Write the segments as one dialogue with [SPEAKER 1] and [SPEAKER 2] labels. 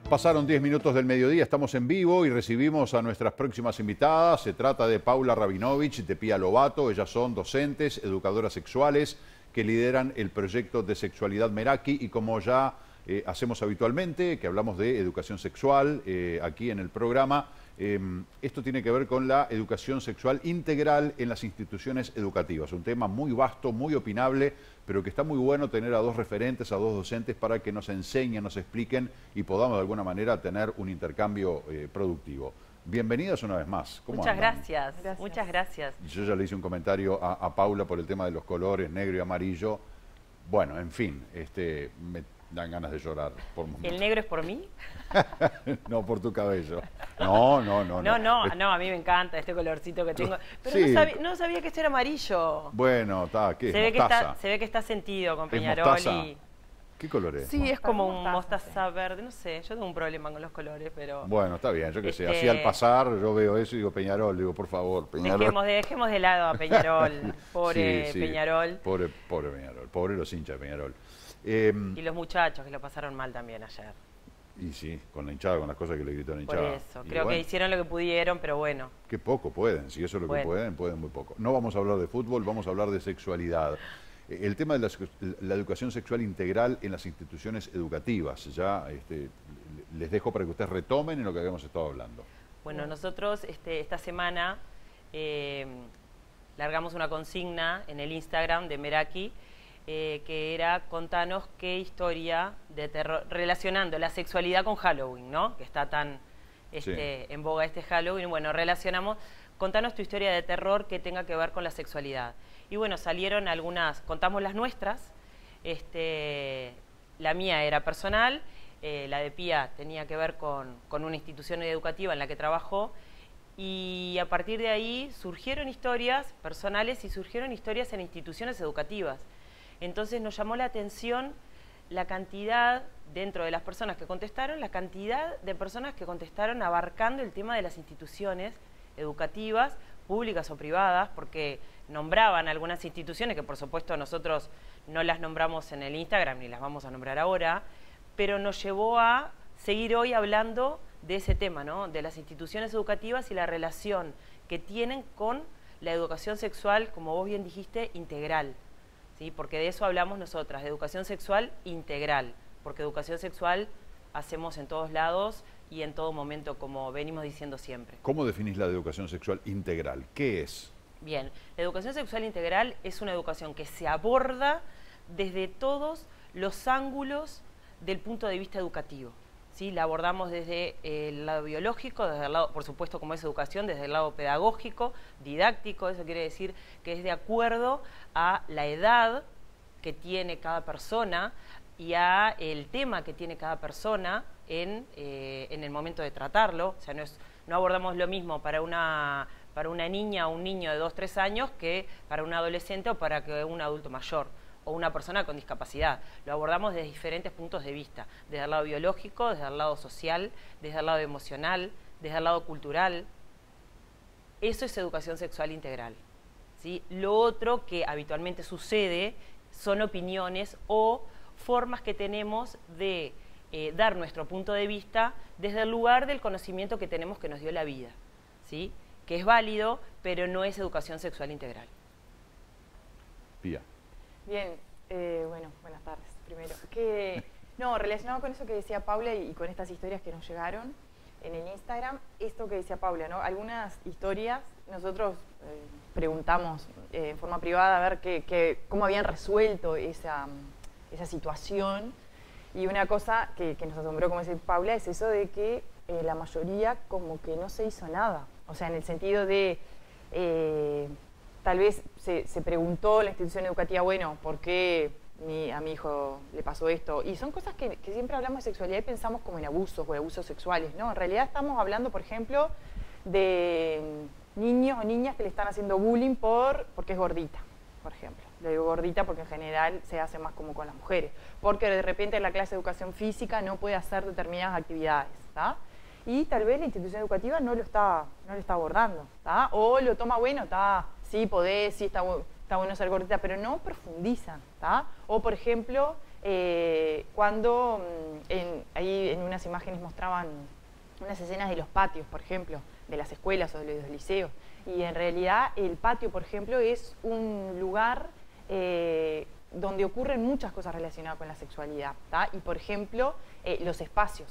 [SPEAKER 1] Pasaron 10 minutos del mediodía, estamos en vivo y recibimos a nuestras próximas invitadas. Se trata de Paula Rabinovich y de Pía Lobato. Ellas son docentes, educadoras sexuales que lideran el proyecto de Sexualidad Meraki, y como ya hacemos habitualmente, que hablamos de educación sexual aquí en el programa, esto tiene que ver con la educación sexual integral en las instituciones educativas. Un tema muy vasto, muy opinable, pero que está muy bueno tener a dos referentes, a dos docentes para que nos enseñen, nos expliquen y podamos de alguna manera tener un intercambio productivo. Bienvenidas una vez más. ¿Cómo
[SPEAKER 2] Muchas
[SPEAKER 1] andan?
[SPEAKER 2] gracias, muchas gracias.
[SPEAKER 1] Yo ya le hice un comentario a Paula por el tema de los colores, negro y amarillo. Bueno, en fin, me dan ganas de llorar por momentos.
[SPEAKER 2] ¿El negro es por mí?
[SPEAKER 1] No, por tu cabello. No,
[SPEAKER 2] a mí me encanta este colorcito que tengo. Pero
[SPEAKER 1] sí.
[SPEAKER 2] no sabía que esto era amarillo.
[SPEAKER 1] Bueno, está, ¿qué es?
[SPEAKER 2] Se ve,
[SPEAKER 1] ¿Mostaza?
[SPEAKER 2] se ve que está sentido con
[SPEAKER 1] ¿Es
[SPEAKER 2] Peñarol
[SPEAKER 1] mostaza?
[SPEAKER 2] y...
[SPEAKER 1] ¿Qué color es?
[SPEAKER 2] Sí, es como un
[SPEAKER 3] Mostaza,
[SPEAKER 2] mostaza verde, no sé, yo tengo un problema con los colores, pero...
[SPEAKER 1] Bueno, está bien, yo qué sé. Así al pasar yo veo eso y digo, Peñarol, digo, por favor, Peñarol.
[SPEAKER 2] Dejemos de lado a Peñarol, pobre
[SPEAKER 1] Sí.
[SPEAKER 2] Peñarol.
[SPEAKER 1] Pobre Peñarol, pobre los hinchas de Peñarol.
[SPEAKER 2] Y los muchachos que lo pasaron mal también ayer.
[SPEAKER 1] Y sí, con la hinchada, con las cosas que le gritó la
[SPEAKER 2] Por
[SPEAKER 1] hinchada.
[SPEAKER 2] eso,
[SPEAKER 1] Y
[SPEAKER 2] creo
[SPEAKER 1] bueno,
[SPEAKER 2] que hicieron lo que pudieron, pero bueno.
[SPEAKER 1] qué poco pueden, si eso es lo que
[SPEAKER 2] Bueno.
[SPEAKER 1] pueden muy poco. No vamos a hablar de fútbol, vamos a hablar de sexualidad. El tema de la educación sexual integral en las instituciones educativas. Ya les dejo para que ustedes retomen en lo que habíamos estado hablando.
[SPEAKER 2] Bueno, nosotros esta semana largamos una consigna en el Instagram de Meraki, que era contanos qué historia de terror, relacionando la sexualidad con Halloween, ¿no? Que está tan
[SPEAKER 1] Sí.
[SPEAKER 2] en boga este Halloween. Bueno, contanos tu historia de terror que tenga que ver con la sexualidad. Y bueno, salieron algunas, contamos las nuestras. La mía era personal, la de Pía tenía que ver con una institución educativa en la que trabajó. Y a partir de ahí surgieron historias personales y surgieron historias en instituciones educativas. Entonces nos llamó la atención la cantidad, dentro de las personas que contestaron, la cantidad de personas que contestaron abarcando el tema de las instituciones educativas, públicas o privadas, porque nombraban algunas instituciones que por supuesto nosotros no las nombramos en el Instagram ni las vamos a nombrar ahora, pero nos llevó a seguir hoy hablando de ese tema, ¿no? De las instituciones educativas y la relación que tienen con la educación sexual, como vos bien dijiste, integral. ¿Sí? Porque de eso hablamos nosotras, de educación sexual integral, porque educación sexual hacemos en todos lados y en todo momento, como venimos diciendo siempre.
[SPEAKER 1] ¿Cómo definís la educación sexual integral? ¿Qué es?
[SPEAKER 2] Bien, la educación sexual integral es una educación que se aborda desde todos los ángulos del punto de vista educativo. ¿Sí? La abordamos desde el lado biológico, desde el lado, por supuesto, como es educación, desde el lado pedagógico, didáctico. Eso quiere decir que es de acuerdo a la edad que tiene cada persona y a el tema que tiene cada persona en el momento de tratarlo. O sea, no abordamos lo mismo para una niña o un niño de 2 o 3 años que para un adolescente o para que un adulto mayor o una persona con discapacidad. Lo abordamos desde diferentes puntos de vista, desde el lado biológico, desde el lado social, desde el lado emocional, desde el lado cultural. Eso es educación sexual integral, ¿sí? Lo otro que habitualmente sucede son opiniones o formas que tenemos de dar nuestro punto de vista desde el lugar del conocimiento que tenemos que nos dio la vida, ¿sí? Que es válido, pero no es educación sexual integral.
[SPEAKER 1] Pía.
[SPEAKER 3] Bien, bueno, buenas tardes primero. Relacionado con eso que decía Paula y con estas historias que nos llegaron en el Instagram, esto que decía Paula, ¿no? Algunas historias, nosotros preguntamos en forma privada a ver cómo habían resuelto esa situación, y una cosa que nos asombró, como dice Paula, es eso de que la mayoría como que no se hizo nada. O sea, en el sentido de... tal vez se preguntó la institución educativa, bueno, ¿por qué a mi hijo le pasó esto? Y son cosas que siempre hablamos de sexualidad y pensamos como en abusos o abusos sexuales, ¿no? En realidad estamos hablando, por ejemplo, de niños o niñas que le están haciendo bullying porque es gordita, por ejemplo. Le digo gordita porque en general se hace más como con las mujeres. Porque de repente en la clase de educación física no puede hacer determinadas actividades, ¿está? Y tal vez la institución educativa no lo está abordando, ¿tá? O lo toma, bueno, está, sí podés, sí está bueno ser gordita, pero no profundizan, ¿tá? O por ejemplo, cuando ahí en unas imágenes mostraban unas escenas de los patios, por ejemplo, de las escuelas o de los liceos. Y en realidad el patio, por ejemplo, es un lugar donde ocurren muchas cosas relacionadas con la sexualidad, ¿tá? Y por ejemplo, los espacios,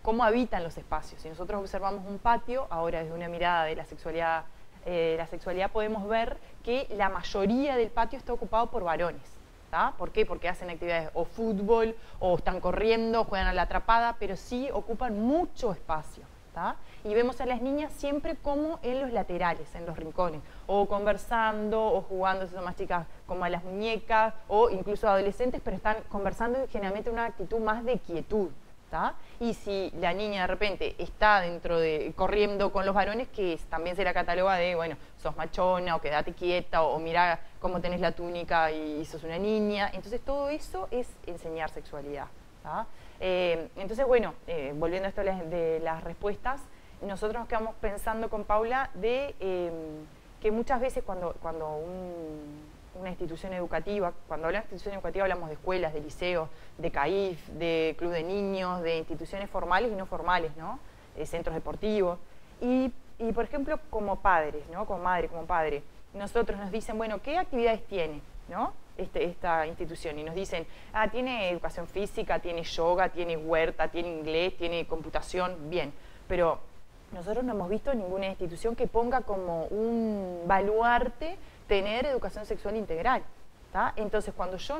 [SPEAKER 3] cómo habitan los espacios. Si nosotros observamos un patio, ahora desde una mirada de la sexualidad podemos ver que la mayoría del patio está ocupado por varones. ¿Tá? ¿Por qué? Porque hacen actividades o fútbol, o están corriendo, juegan a la atrapada, pero sí ocupan mucho espacio. ¿Tá? Y vemos a las niñas siempre como en los laterales, en los rincones, o conversando, o jugando, si son más chicas, como a las muñecas, o incluso adolescentes, pero están conversando generalmente una actitud más de quietud. ¿Tá? Y si la niña de repente está corriendo con los varones, que también se la cataloga de, bueno, sos machona, o quedate quieta, o mira cómo tenés la túnica y sos una niña. Entonces todo eso es enseñar sexualidad. ¿Tá? Entonces, bueno, volviendo a esto de las respuestas, nosotros nos quedamos pensando con Paula de que muchas veces cuando una institución educativa, cuando hablamos de institución educativa hablamos de escuelas, de liceos, de CAIF, de club de niños, de instituciones formales y no formales, ¿no? Centros deportivos. Y por ejemplo, como padres, ¿no? Como madre, como padre, nosotros nos dicen, bueno, ¿qué actividades tiene, ¿no? Esta institución? Y nos dicen, tiene educación física, tiene yoga, tiene huerta, tiene inglés, tiene computación, bien. Pero nosotros no hemos visto ninguna institución que ponga como un baluarte tener educación sexual integral. ¿Tá? Entonces, cuando yo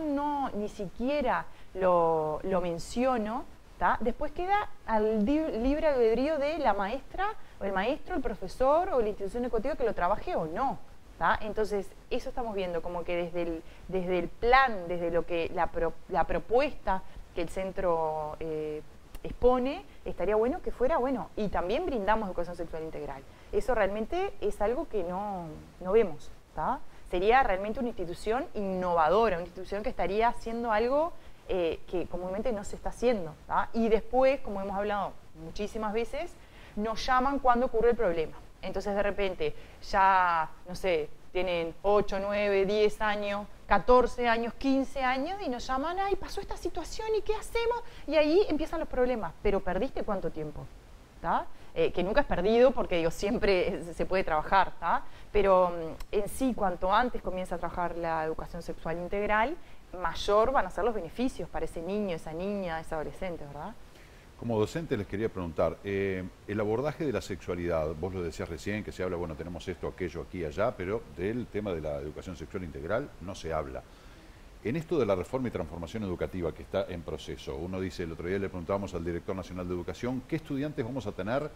[SPEAKER 3] ni siquiera lo menciono, ¿tá? Después queda al libre albedrío de la maestra, o el maestro, el profesor, o la institución educativa que lo trabaje o no. ¿Tá? Entonces, eso estamos viendo, como que desde el plan, desde lo que la propuesta que el centro expone, estaría bueno que fuera bueno. Y también brindamos educación sexual integral. Eso realmente es algo que no vemos. ¿Tá? Sería realmente una institución innovadora, una institución que estaría haciendo algo que comúnmente no se está haciendo. ¿Tá? Y después, como hemos hablado muchísimas veces, nos llaman cuando ocurre el problema. Entonces, de repente, ya, no sé, tienen 8, 9, 10 años, 14 años, 15 años, y nos llaman, ay, pasó esta situación, ¿y qué hacemos? Y ahí empiezan los problemas. ¿Pero perdiste cuánto tiempo? ¿Tá? Que nunca es perdido, porque digo, siempre se puede trabajar, ¿tá? Pero en sí, cuanto antes comienza a trabajar la educación sexual integral, mayor van a ser los beneficios para ese niño, esa niña, ese adolescente, ¿verdad?
[SPEAKER 1] Como docente les quería preguntar, el abordaje de la sexualidad, vos lo decías recién, que se habla, bueno, tenemos esto, aquello, aquí y allá, pero del tema de la educación sexual integral no se habla. En esto de la reforma y transformación educativa que está en proceso, uno dice, el otro día le preguntábamos al director nacional de educación, ¿qué estudiantes vamos a tener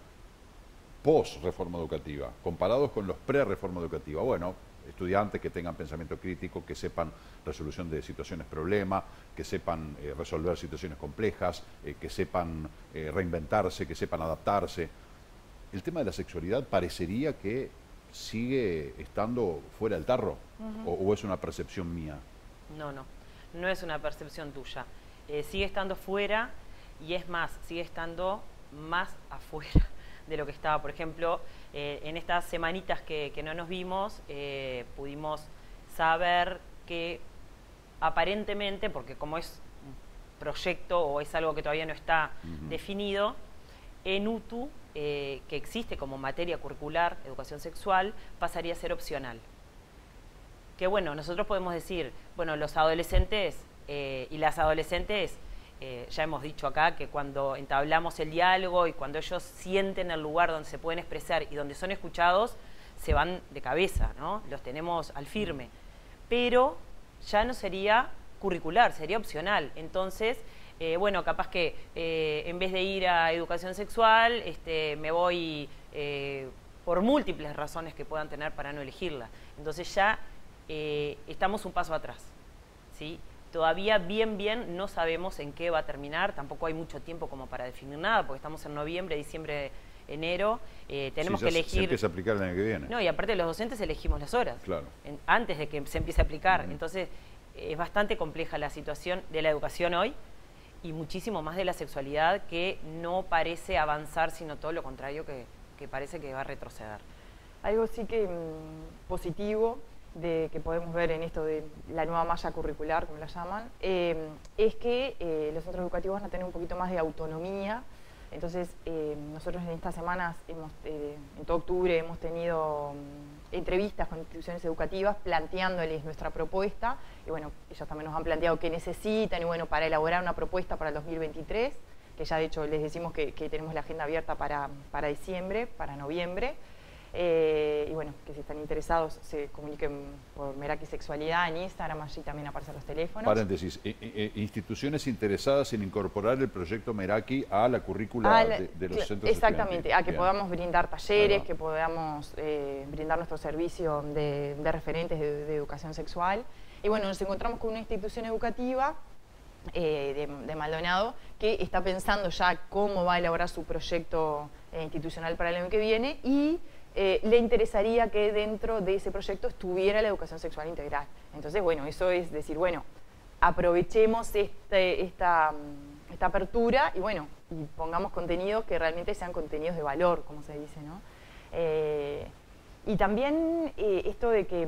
[SPEAKER 1] post-reforma educativa, comparados con los pre-reforma educativa? Bueno, estudiantes que tengan pensamiento crítico, que sepan resolución de situaciones problema, que sepan resolver situaciones complejas, que sepan reinventarse, que sepan adaptarse. El tema de la sexualidad parecería que sigue estando fuera del tarro, o es una percepción mía.
[SPEAKER 2] No es una percepción tuya. Sigue estando fuera, y es más, sigue estando más afuera de lo que estaba. Por ejemplo, en estas semanitas que no nos vimos, pudimos saber que aparentemente, porque como es un proyecto o es algo que todavía no está definido, en UTU, que existe como materia curricular, educación sexual, pasaría a ser opcional. Que bueno, nosotros podemos decir, bueno, los adolescentes y las adolescentes, ya hemos dicho acá que cuando entablamos el diálogo y cuando ellos sienten el lugar donde se pueden expresar y donde son escuchados, se van de cabeza, ¿no? Los tenemos al firme. Pero ya no sería curricular, sería opcional. Entonces, bueno, capaz que en vez de ir a educación sexual, me voy por múltiples razones que puedan tener para no elegirla. Entonces ya estamos un paso atrás, ¿sí? Todavía bien no sabemos en qué va a terminar, tampoco hay mucho tiempo como para definir nada, porque estamos en noviembre, diciembre, enero, tenemos que elegir...
[SPEAKER 1] Se empieza a aplicar el año que viene.
[SPEAKER 2] No, y aparte los docentes elegimos las horas,
[SPEAKER 1] claro,
[SPEAKER 2] antes de que se empiece a aplicar. Entonces es bastante compleja la situación de la educación hoy, y muchísimo más de la sexualidad, que no parece avanzar, sino todo lo contrario, que parece que va a retroceder.
[SPEAKER 3] Algo sí que positivo, que podemos ver en esto de la nueva malla curricular, como la llaman, es que los centros educativos van a tener un poquito más de autonomía. Entonces, nosotros en estas semanas, en todo octubre, hemos tenido entrevistas con instituciones educativas planteándoles nuestra propuesta, y bueno, ellos también nos han planteado qué necesitan, y bueno, para elaborar una propuesta para el 2023, que ya de hecho les decimos que tenemos la agenda abierta para diciembre, para noviembre, y bueno, que si están interesados se comuniquen por Meraki Sexualidad en Instagram, allí también aparecen los teléfonos.
[SPEAKER 1] Paréntesis, instituciones interesadas en incorporar el proyecto Meraki a la currícula de los centros.
[SPEAKER 3] Exactamente, a que podamos brindar talleres, que podamos brindar nuestro servicio de referentes de educación sexual. Y bueno, nos encontramos con una institución educativa de Maldonado que está pensando ya cómo va a elaborar su proyecto institucional para el año que viene, y le interesaría que dentro de ese proyecto estuviera la educación sexual integral. Entonces, bueno, eso es decir, bueno, aprovechemos esta apertura y bueno, y pongamos contenidos que realmente sean contenidos de valor, como se dice, ¿no? Y también esto de que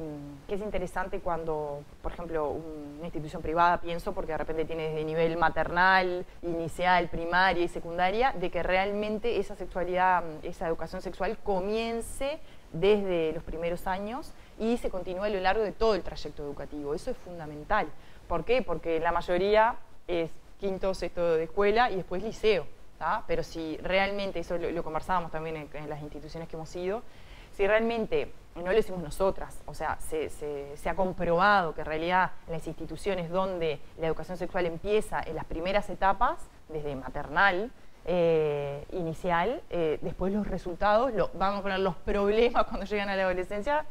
[SPEAKER 3] es interesante cuando, por ejemplo, una institución privada, pienso, porque de repente tiene desde nivel maternal, inicial, primaria y secundaria, de que realmente esa sexualidad, esa educación sexual comience desde los primeros años y se continúe a lo largo de todo el trayecto educativo. Eso es fundamental. ¿Por qué? Porque la mayoría es quinto, sexto de escuela y después liceo, ¿tá? Pero si realmente, eso lo conversábamos también en las instituciones que hemos ido, si realmente, no lo decimos nosotras, o sea, se ha comprobado que en realidad en las instituciones donde la educación sexual empieza en las primeras etapas, desde maternal, inicial, después los resultados, vamos a poner los problemas cuando llegan a la adolescencia,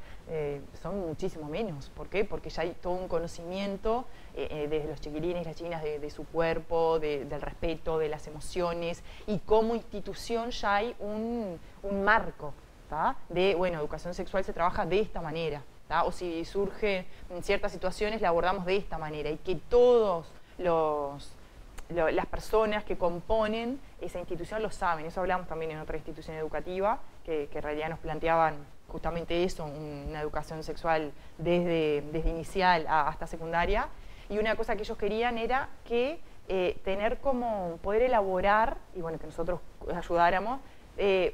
[SPEAKER 3] son muchísimo menos. ¿Por qué? Porque ya hay todo un conocimiento desde los chiquilines y las chiquinas de su cuerpo, del respeto, de las emociones, y como institución ya hay un marco, ¿tá? De, bueno, educación sexual se trabaja de esta manera, ¿tá? O si surge en ciertas situaciones la abordamos de esta manera, y que todos las personas que componen esa institución lo saben. Eso hablamos también en otra institución educativa que en realidad nos planteaban justamente eso, una educación sexual desde inicial hasta secundaria, y una cosa que ellos querían era que tener como poder elaborar, y bueno, que nosotros ayudáramos,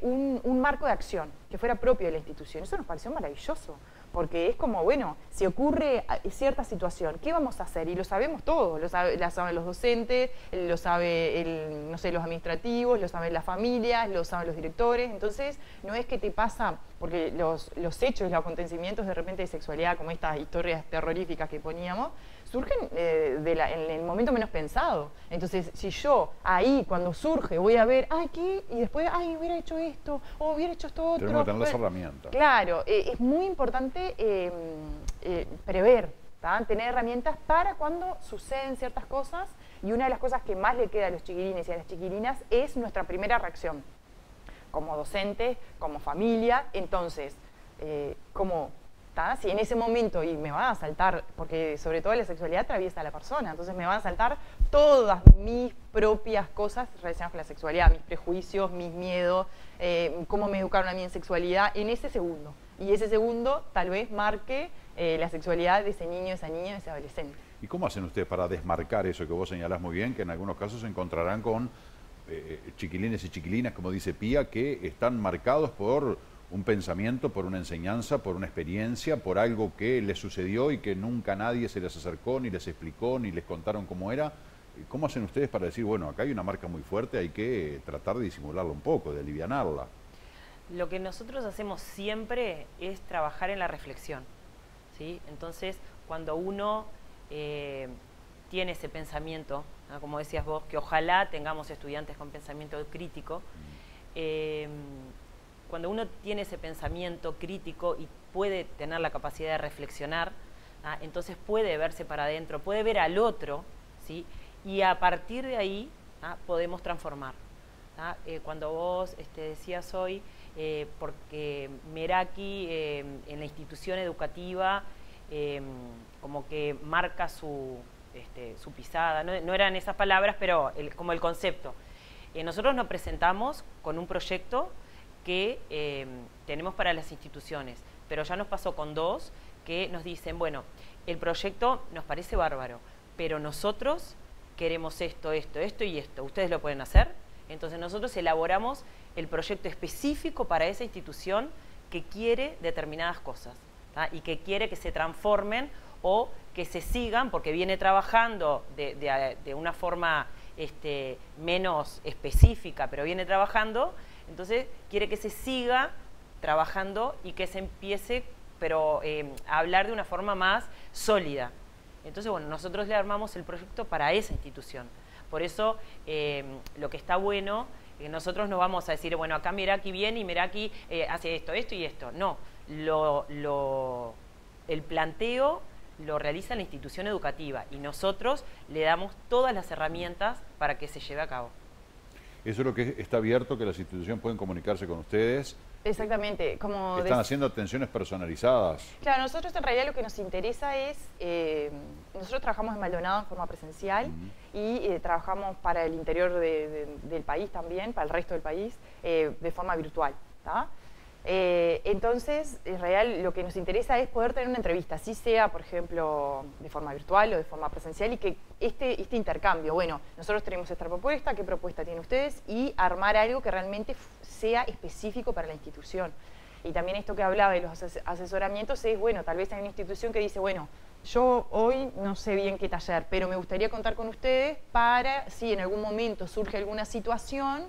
[SPEAKER 3] un marco de acción que fuera propio de la institución. Eso nos pareció maravilloso, porque es como, bueno, si ocurre cierta situación, ¿qué vamos a hacer? Y lo sabemos todos, lo saben los docentes, lo saben, no sé, los administrativos, lo saben las familias, lo saben los directores. Entonces, no es que te pasa, porque los hechos, los acontecimientos de repente de sexualidad, como estas historias terroríficas que poníamos, surgen en el momento menos pensado. Entonces, si yo ahí, cuando surge, voy a ver, ay, ¿qué? Y después, ay, hubiera hecho esto, o hubiera hecho esto otro.
[SPEAKER 1] Tenemos que tener las herramientas.
[SPEAKER 3] Claro, es muy importante prever, ¿tá? Tener herramientas para cuando suceden ciertas cosas, y una de las cosas que más le queda a los chiquilines y a las chiquilinas es nuestra primera reacción, como docentes, como familia. Entonces, como... ¿tá? Si en ese momento, y me van a saltar, porque sobre todo la sexualidad atraviesa a la persona, entonces me van a saltar todas mis propias cosas relacionadas con la sexualidad, mis prejuicios, mis miedos, cómo me educaron a mí en sexualidad, en ese segundo. Y ese segundo tal vez marque la sexualidad de ese niño, esa niña, ese adolescente.
[SPEAKER 1] ¿Y cómo hacen ustedes para desmarcar eso que vos señalás muy bien, que en algunos casos se encontrarán con chiquilines y chiquilinas, como dice Pía, que están marcados por un pensamiento, por una enseñanza, por una experiencia, por algo que les sucedió y que nunca nadie se les acercó, ni les explicó, ni les contaron cómo era? ¿Cómo hacen ustedes para decir, bueno, acá hay una marca muy fuerte, hay que tratar de disimularla un poco, de alivianarla?
[SPEAKER 2] Lo que nosotros hacemos siempre es trabajar en la reflexión, ¿sí? Entonces, cuando uno tiene ese pensamiento, ¿no? Como decías vos, que ojalá tengamos estudiantes con pensamiento crítico, cuando uno tiene ese pensamiento crítico y puede tener la capacidad de reflexionar, ¿ah? Entonces puede verse para adentro, puede ver al otro, ¿sí? Y a partir de ahí, ¿ah? Podemos transformar, ¿ah? Cuando vos decías hoy, porque Meraki en la institución educativa como que marca su pisada, no eran esas palabras, pero como el concepto. Nosotros nos presentamos con un proyecto que tenemos para las instituciones, pero ya nos pasó con dos que nos dicen, bueno, el proyecto nos parece bárbaro, pero nosotros queremos esto, esto, esto y esto. ¿Ustedes lo pueden hacer? Entonces nosotros elaboramos el proyecto específico para esa institución que quiere determinadas cosas, ¿tá? Y que quiere que se transformen o que se sigan, porque viene trabajando de una forma menos específica, pero viene trabajando, entonces quiere que se siga trabajando y que se empiece a hablar de una forma más sólida. Entonces, bueno, nosotros le armamos el proyecto para esa institución. Por eso, lo que está bueno, nosotros no vamos a decir, bueno, acá Meraki viene y Meraki hace esto, esto y esto. No, el planteo lo realiza la institución educativa y nosotros le damos todas las herramientas para que se lleve a cabo.
[SPEAKER 1] Eso es lo que está abierto, que las instituciones pueden comunicarse con ustedes.
[SPEAKER 3] Exactamente. Como
[SPEAKER 1] están haciendo atenciones personalizadas.
[SPEAKER 3] Claro, nosotros en realidad lo que nos interesa es, nosotros trabajamos en Maldonado en forma presencial y trabajamos para el interior del país también, para el resto del país, de forma virtual, ¿tá? Entonces, en realidad lo que nos interesa es poder tener una entrevista, así sea, por ejemplo, de forma virtual o de forma presencial, y que este intercambio, bueno, nosotros tenemos esta propuesta, ¿qué propuesta tienen ustedes? Y armar algo que realmente sea específico para la institución. Y también esto que hablaba de los asesoramientos es, bueno, tal vez hay una institución que dice, bueno, yo hoy no sé bien qué taller, pero me gustaría contar con ustedes para, si en algún momento surge alguna situación,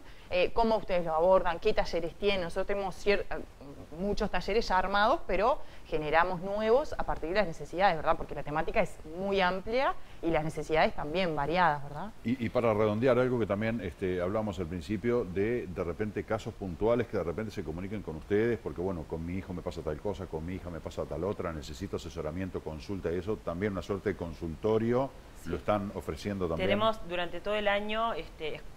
[SPEAKER 3] cómo ustedes lo abordan, qué talleres tienen. Nosotros tenemos muchos talleres ya armados, pero generamos nuevos a partir de las necesidades, ¿verdad? Porque la temática es muy amplia y las necesidades también variadas, ¿verdad?
[SPEAKER 1] Y para redondear algo que también hablamos al principio, de repente casos puntuales que de repente se comuniquen con ustedes, porque bueno, con mi hijo me pasa tal cosa, con mi hija me pasa tal otra, necesito asesoramiento, consulta y eso, también una suerte de consultorio. Sí. Lo están ofreciendo también.
[SPEAKER 2] Tenemos durante todo el año,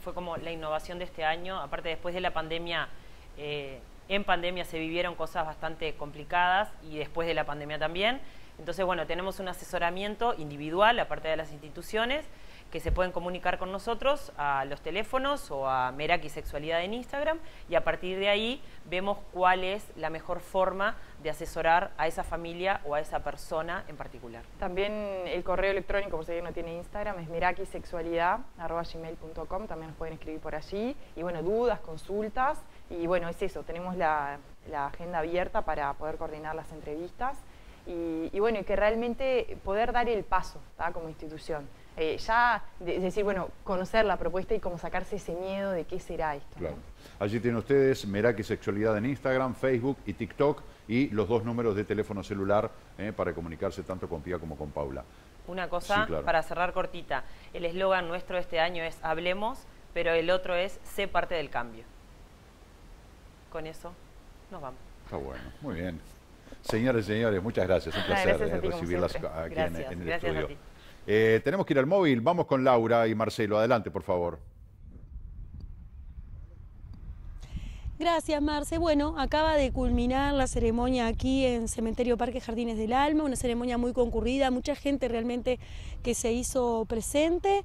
[SPEAKER 2] fue como la innovación de este año, aparte después de la pandemia, en pandemia se vivieron cosas bastante complicadas y después de la pandemia también. Entonces, bueno, tenemos un asesoramiento individual, aparte de las instituciones, que se pueden comunicar con nosotros a los teléfonos o a Meraki Sexualidad en Instagram, y a partir de ahí vemos cuál es la mejor forma de asesorar a esa familia o a esa persona en particular.
[SPEAKER 3] También el correo electrónico, por si alguien no tiene Instagram, es merakisexualidad@gmail.com, también nos pueden escribir por allí. Y bueno, dudas, consultas, y bueno, es eso, tenemos la agenda abierta para poder coordinar las entrevistas y bueno, y que realmente poder dar el paso, ¿tá? Como institución. Ya decir, bueno, conocer la propuesta y cómo sacarse ese miedo de qué será esto.
[SPEAKER 1] Claro.
[SPEAKER 3] ¿No?
[SPEAKER 1] Allí tienen ustedes Meraki Sexualidad en Instagram, Facebook y TikTok, y los 2 números de teléfono celular para comunicarse tanto con Pía como con Paula.
[SPEAKER 2] Una cosa, sí, claro, para cerrar cortita, el eslogan nuestro de este año es Hablemos, pero el otro es Sé parte del cambio. Con eso nos vamos.
[SPEAKER 1] Está bueno, muy bien. Señores y señores, muchas gracias. Un placer recibirlas aquí en el estudio. A ti. Tenemos que ir al móvil. Vamos con Laura y Marcelo. Adelante, por favor.
[SPEAKER 4] Gracias, Marce. Bueno, acaba de culminar la ceremonia aquí en Cementerio Parque Jardines del Alma, una ceremonia muy concurrida, mucha gente realmente que se hizo presente,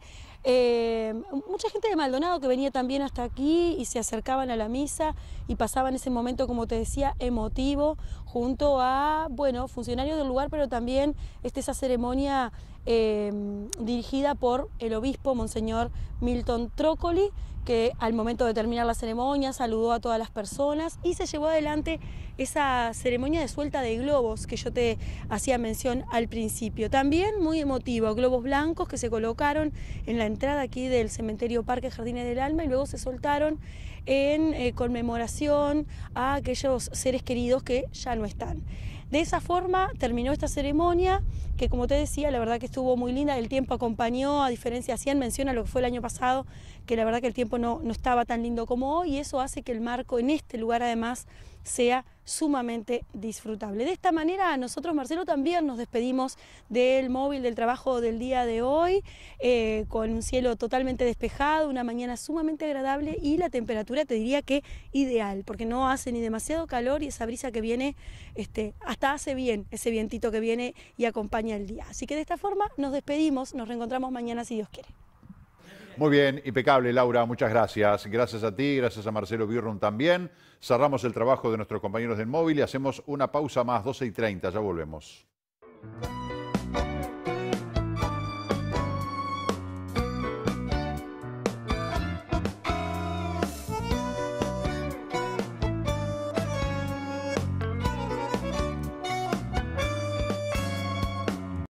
[SPEAKER 4] mucha gente de Maldonado que venía también hasta aquí y se acercaban a la misa y pasaban ese momento, como te decía, emotivo, junto a, bueno, funcionarios del lugar, pero también esa ceremonia dirigida por el obispo Monseñor Milton Trócoli, que al momento de terminar la ceremonia saludó a todas las personas y se llevó adelante esa ceremonia de suelta de globos que yo te hacía mención al principio. También muy emotivo, globos blancos que se colocaron en la entrada aquí del Cementerio Parque Jardines del Alma y luego se soltaron en conmemoración a aquellos seres queridos que ya no están. De esa forma terminó esta ceremonia que, como te decía, la verdad que estuvo muy linda, el tiempo acompañó, a diferencia, hacían mención a lo que fue el año pasado, que la verdad que el tiempo no estaba tan lindo como hoy y eso hace que el marco en este lugar además sea sumamente disfrutable. De esta manera nosotros, Marcelo, también nos despedimos del móvil del trabajo del día de hoy, con un cielo totalmente despejado, una mañana sumamente agradable y la temperatura te diría que ideal, porque no hace ni demasiado calor y esa brisa que viene hasta hace bien ese vientito que viene y acompaña el día. Así que de esta forma nos despedimos, nos reencontramos mañana si Dios quiere.
[SPEAKER 1] Muy bien, impecable, Laura, muchas gracias. Gracias a ti, gracias a Marcelo Birrum también. Cerramos el trabajo de nuestros compañeros del móvil y hacemos una pausa más, 12:30, ya volvemos. Chao.